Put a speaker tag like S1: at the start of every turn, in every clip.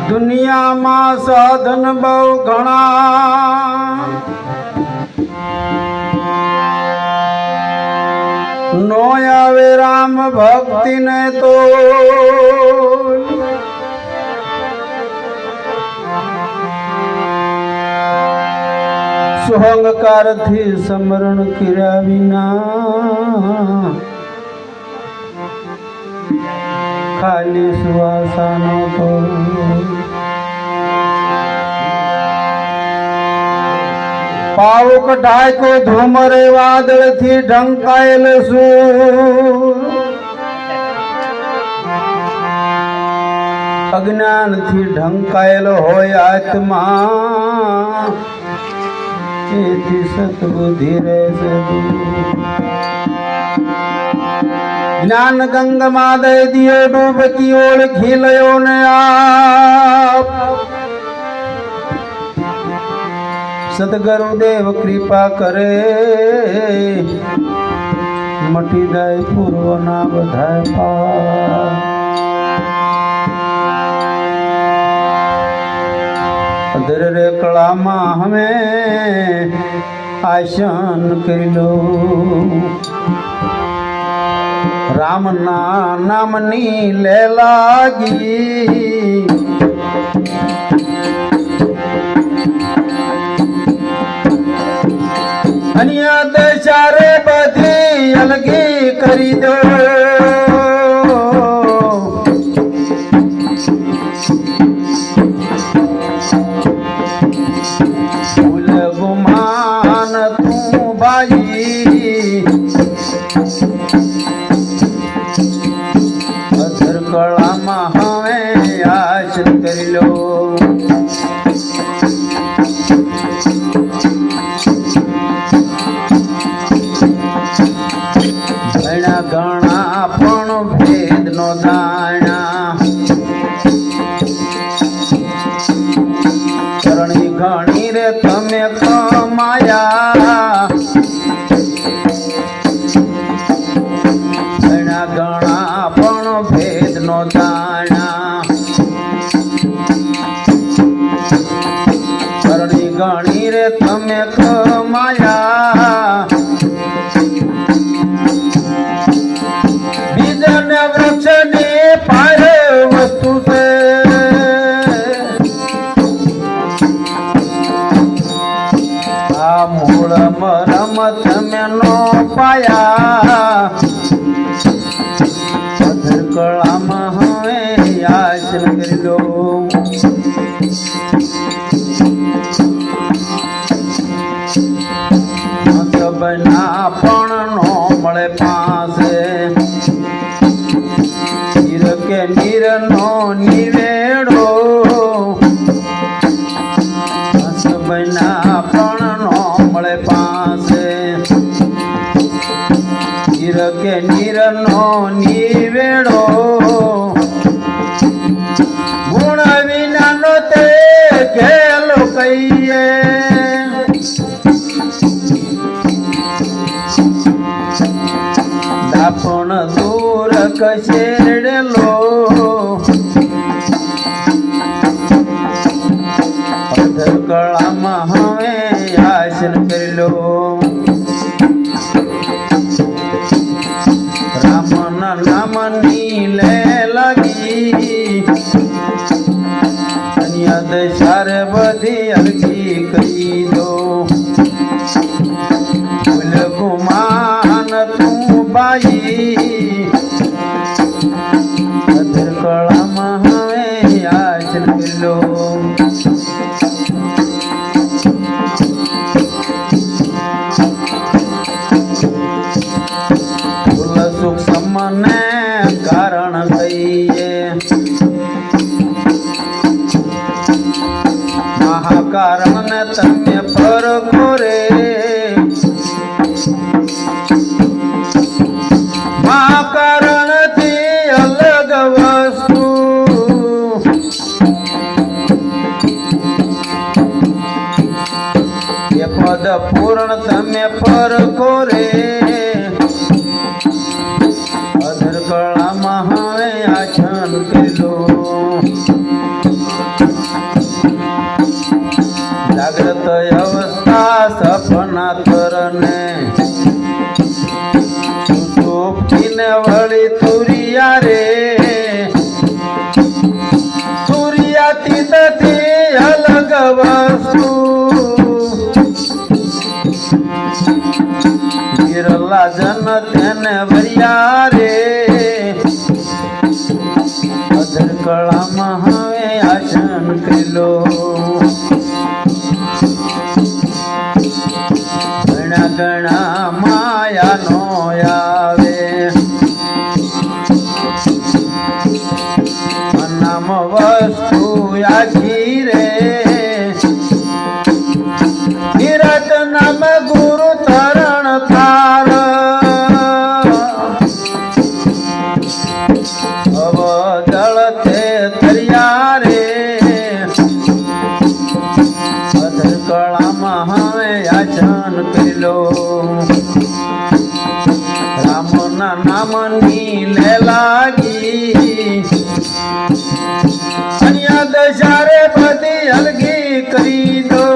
S1: દુનિયામાં સાધન બહુ ઘણા, નો આવે રામ ભક્તિ ને તો સુહંકાર થી સમરણ કર્યા વિના ખાલી સુવાસાનો તો પાવક ઢાયકો ધુમરે વાદળ થી ઢંકાયેલ સૂર, અજ્ઞાન થી ઢંકાયેલ હોય આત્મા, એથી સતબુદ્ધિ રહેશે જ્ઞાન ગંગમાં દઈ દિયો ડૂબકી ઓળખી લયો ને આપ, સદગુરુદેવ કૃપા કરે મટી જાય પૂર્વના બધા પાપ. અધર રે કળામાં હમે આશન કરી લો, રામના નામની લે લાગી, અન્ય દશારે બધી અલગી કરી દો, ભૂલ ગુમાન તું ભાઈ, અધર કળામાં હવે આશન કરી લો, ઘણા પણ ભેદ નો દાણા, કરણી ઘણી રે તમે કમાયા, ઘણા પણ ભેદ નો દાણા, કરણી ઘણી રે તમે કમાયા, વૃક્ષ ને પારે વસ્તુ છે, આ મૂળ મરમ તમે નો પાયા, અધર કળામાં હવે આશન કરી લો, સબના પણ નો મળે પાસે, કે નિરનો નિવેડો સબના પણ નો મળે પાસે, કે નિરનો નિવેડો ગુણ વિનાનો તે ખેલો કહીએ, દાપણ દૂર કશેડેલો, અધર કળામાં હવે આશન કરી લો, રામના નામની લે લાગી, અન્ય દશારે બધી અલગી કરી દો, ભૂલ ગુમાન તું ભાઈ, અધર કળામાં હવે આશન કરી લો, ફૂલ સુખ તમને કારણ કહીએ, મહાકારણ ને તમે પરખો રે, મહાકારણ થી અલગ વસ્તુ, એ પદ પૂર્ણ તમે પરખો રે, અધર કળામાં હવે આચન કરી લો, જાગ્રત અવસ્થા સપના તરને સુપ્તિને વળી તુરિયા રે તુરિયાથી તથી અલગ વસ્તુ ગિરલા જન તેને ભર્યા રે અધર કળામાં હવે આચન કિલો ઘણા ઘણા માયાનો આવે નામ વસ્તુ આખી રે નિરત નામ ગુરુ તરણ તાર અવદળ તે તરિયા રે અધર કળામાં હવે યાચન કિલો રામના નામની લે લાગી અન્ય દશારે બધી હલગી કરી દો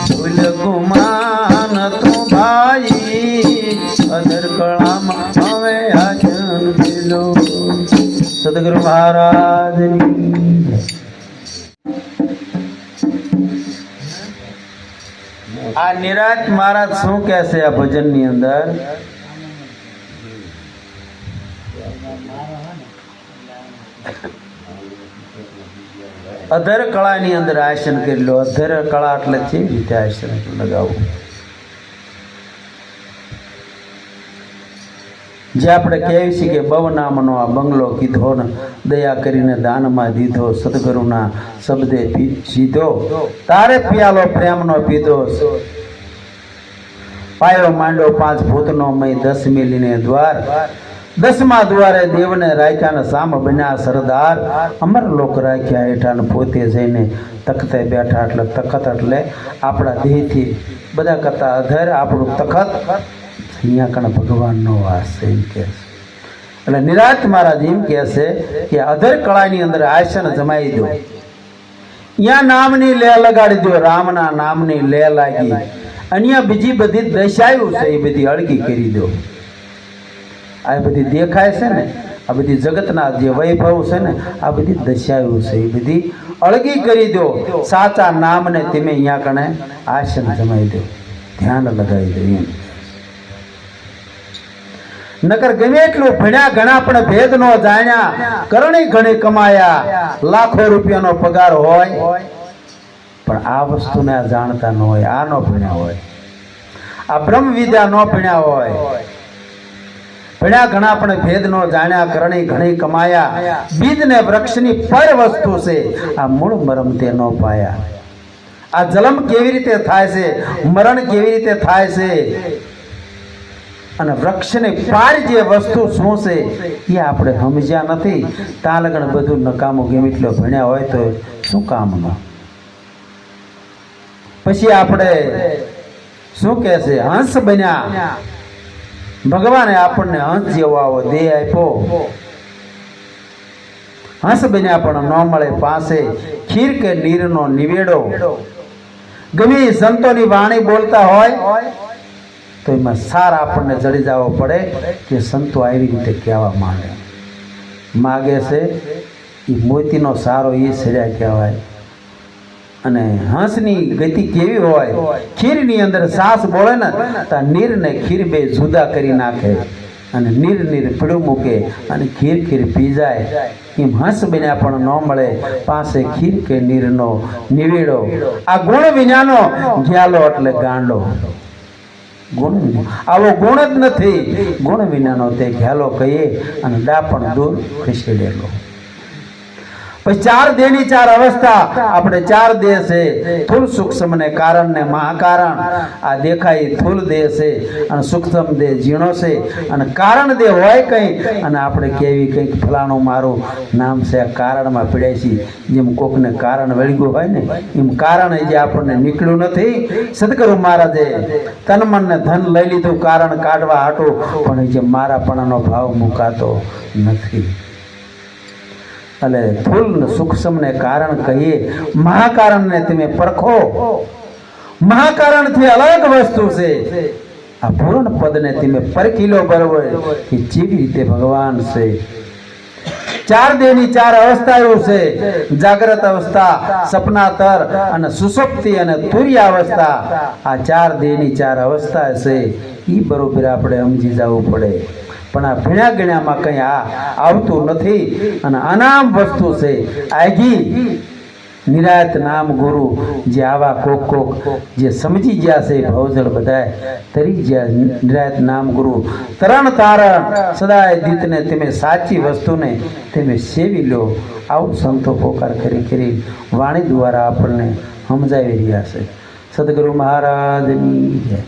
S1: ભૂલ ગુમાન તું ભાઈ અધર કળામાં હવે યાચન કિલો સદગુરુ મહારાજની આ નિરાત મહારાજ શું કહે છે આ ભજનની અંદર અધર કળાની અંદર આસન કરી લો અધર કળા એટલે છે રીતે આસન લગાવવું જે આપણે કહેવી છીએ કે બવ નામનો આ બંગલો કીધો ને દયા કરીને દાનમાં દીધો સદગુરુના શબ્દે સીધો તારે પિયાલો પ્રેમનો પીધો પાયો માંડો 5 ભૂતનો મય 10 મિલીને દ્વાર 10મા દ્વારે દેવને રાખ્યાને સામ બન્યા સરદાર અમર લોક રાખ્યા હેઠાને પોતે જઈને તખતે બેઠા એટલે તખત એટલે આપણા દેહથી બધા કરતા અધર આપણું તખત અહીંયા કણ ભગવાનનો વાસ છે એમ કહે છે એટલે નિરાત મહારાજ એમ કહે છે કે અધર કળાની અંદર આસન જમાઈ દો અહીંયા નામની લે લગાડી દો રામના નામની લે લાગી અહીંયા બીજી બધી દશાયું છે એ બધી અળગી કરી દો આ બધી દેખાય છે ને આ બધી જગતના જે વૈભવ છે ને આ બધી દશાયું છે એ બધી અળગી કરી દો સાચા નામને તમે અહીંયા કણે આસન જમાઈ દો ધ્યાન લગાવી દો એમ નકર ગમે એટલું ભણ્યા ઘણા પણ ભેદ નો જાણ્યા કરણી ઘણી કમાયા લાખો રૂપિયાનો પગાર હોય પણ આ વસ્તુને જાણતા ન હોય આ ન ભણ્યા હોય આ બ્રહ્મ વિદ્યા ન ભણ્યા હોય ભણ્યા ઘણા પણ ભેદ નો જાણ્યા કરણી ઘણી કમાયા બીજ ને વૃક્ષની પર વસ્તુ છે આ મૂળ મરમ તે ન પાયા આ જન્મ કેવી રીતે થાય છે મરણ કેવી રીતે થાય છે અને વૃક્ષને પાર જે વસ્તુ શું છે એ આપણે સમજ્યા નથી ત્યાં લગન બધું નકામું ગમે એટલો ભણ્યા હોય તો શું કામનું પછી આપણે શું કહે છે હંસ બન્યા ભગવાને આપણને હંસ જેવો આવો દેહ આપ્યો હંસ બન્યા પણ ન મળે પાસે ખીર કે નીરનો નિવેડો ગમે સંતોની વાણી બોલતા હોય તો એમાં સાર આપણને જડી જવો પડે કે સંતો આવી રીતે કહેવા માગે છે એ મોતીનો સારો એ સર્યા કહેવાય અને હંસની ગતિ કેવી હોય ખીરની અંદર સાસ બોલે ને તો નીર ને ખીર બે જુદા કરી નાખે અને નીર પીળું મૂકે અને ખીર પી જાય એમ હંસ બન્યા પણ ન મળે પાસે ખીર કે નીરનો નિવેડો આ ગુણ વિનાનો ઘ્યાલો એટલે ગાંડો ગુણ આવો ગુણ જ નથી ગુણ વિનાનો તે ખ્યાલો કહીએ અને ડાપણ દૂર ખસેડેલો પછી 4 દેહની 4 અવસ્થા આપણે 4 દેહ છે સ્થૂળ સૂક્ષ્મ ને કારણ ને મહાકારણ આ દેખાય સ્થૂળ દેહ છે અને સૂક્ષ્મ દેહ ઝીણો છે અને કારણ દેહ હોય કઈ અને આપણે કેવી કંઈક ફલાણું મારું નામ છે કારણમાં પીડાય છે જેમ કોકને કારણ વળગ્યું હોય ને એમ કારણ જે આપણને નીકળ્યું નથી સદગુરુ મહારાજે તન મન ને ધન લઈ લીધું કારણ કાઢવા હાટું પણ જે મારાપણાનો ભાવ મુકાતો નથી એટલે ફૂલ સૂક્ષ્મને કારણ કહીએ, મહાકારણને તમે પરખો. મહાકારણથી અલગ વસ્તુ છે. આ પૂર્ણ પદને તમે પરખી લો બરોબર કે જેવી રીતે ભગવાન છે. ચાર દેહની ચાર અવસ્થાઓ છે. જાગ્રત અવસ્થા, સપનાતર અને સુષુપ્તિ અને તુર્ય અવસ્થા. આ ચાર દેહની ચાર અવસ્થા છે. એ બરોબર આપણે સમજી જવું પડે. પણ આ ભીણા ગણ્યામાં કંઈ આવતું નથી. અને અનામ વસ્તુ છે. આગી નિરાયત નામ ગુરુ જે આવા કોક જે સમજી ગયા છે ભવજળ બધાય તરી ગયા. નિરાયત નામ ગુરુ તરણ તારણ સદાય દીતને તમે સાચી વસ્તુને તમે સેવી લો. આવું સંતો પોકાર કરી વાણી દ્વારા આપણને સમજાવી રહ્યા છે. સદગુરુ મહારાજની જય.